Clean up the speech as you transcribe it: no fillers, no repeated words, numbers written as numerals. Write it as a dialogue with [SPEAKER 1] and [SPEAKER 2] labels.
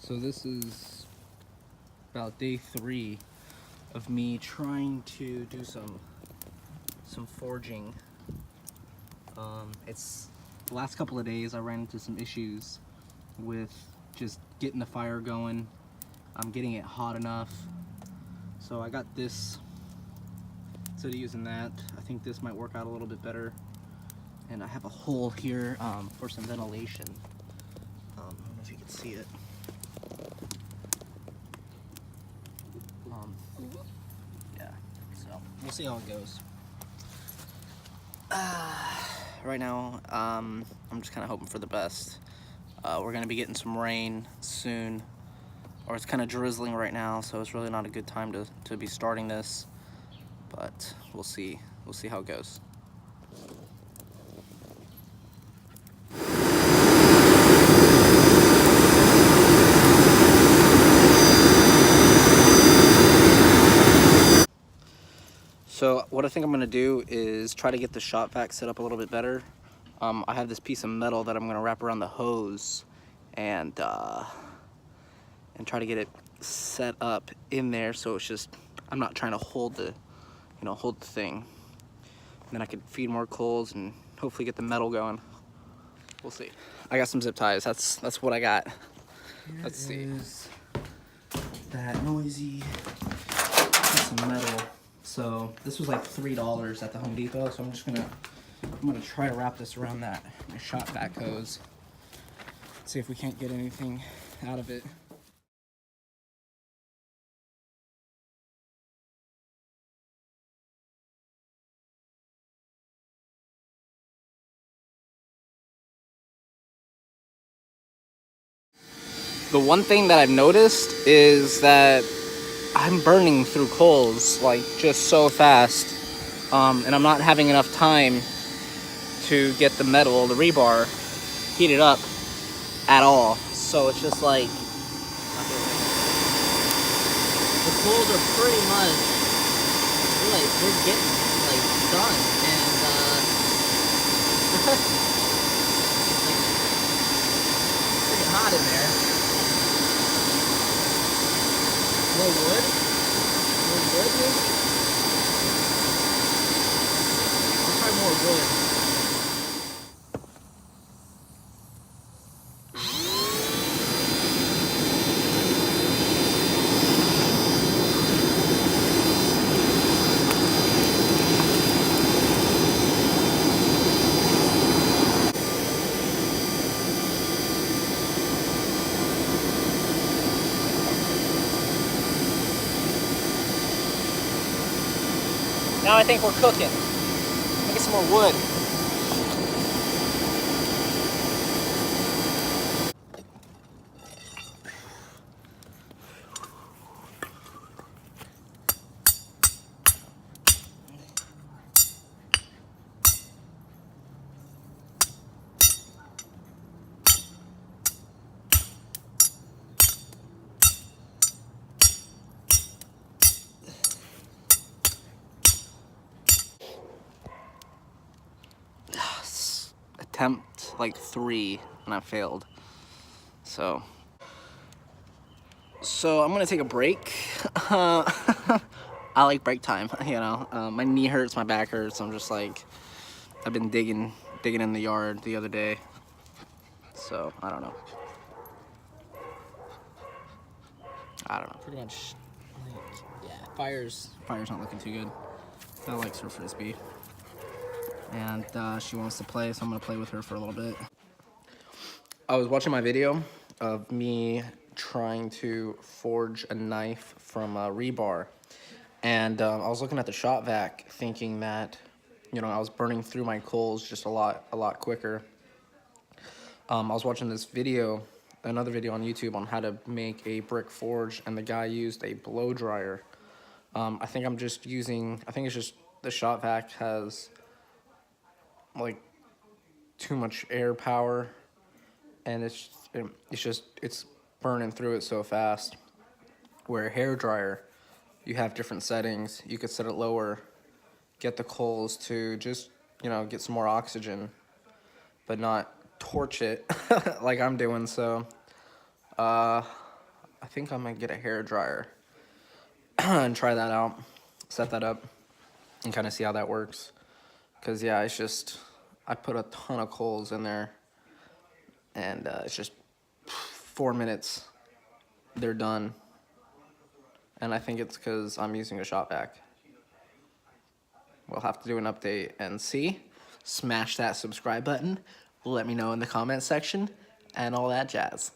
[SPEAKER 1] So this is about day 3 of me trying to do some forging. It's the last couple of days I ran into some issues with just getting the fire going. I'm getting it hot enough. So I got this, instead of using that, I think this might work out a little bit better. And I have a hole here for some ventilation. I don't know if you can see it. Yeah, so we'll see how it goes. Right now, I'm just kind of hoping for the best. We're going to be getting some rain soon, or it's kind of drizzling right now, so it's really not a good time to be starting this, but we'll see. We'll see how it goes. So what I think I'm going to do is try to get the shop vac set up a little bit better. I have this piece of metal that I'm going to wrap around the hose and try to get it set up in there, so it's just, I'm not trying to hold the, hold the thing. And then I could feed more coals and hopefully get the metal going. We'll see. I got some zip ties. That's what I got. Let's see. That noisy piece of metal. So this was like $3 at the Home Depot. So I'm gonna try to wrap this around my shop vac hose. See if we can't get anything out of it. The one thing that I've noticed is that I'm burning through coals like just so fast, and I'm not having enough time to get the metal, the rebar, heated up at all. So it's just like the coals are pretty much we're getting like done, and it's freaking hot in there. More wood? More wood, maybe? I'll try more wood. Now I think we're cooking. Let me get some more wood. Attempt like 3 and I failed. So I'm gonna take a break. I like break time, my knee hurts, my back hurts. I'm just like, I've been digging in the yard the other day. So I don't know. Pretty much, yeah, fire's not looking too good. Belle likes her frisbee. And she wants to play, so I'm gonna play with her for a little bit. I was watching my video of me trying to forge a knife from rebar, and I was looking at the shop vac thinking that, I was burning through my coals just a lot quicker. I was watching this video, another video on YouTube on how to make a brick forge, and the guy used a blow dryer. I think it's just the shop vac has like too much air power, and it's burning through it so fast. Where a hair dryer, you have different settings. You could set it lower, get the coals to just get some more oxygen, but not torch it like I'm doing. So I think I'm gonna get a hair dryer and try that out, set that up, and kind of see how that works. Cause yeah, it's just, I put a ton of coals in there, and it's just 4 minutes, they're done. And I think it's because I'm using a shop vac. We'll have to do an update and see. Smash that subscribe button. Let me know in the comment section and all that jazz.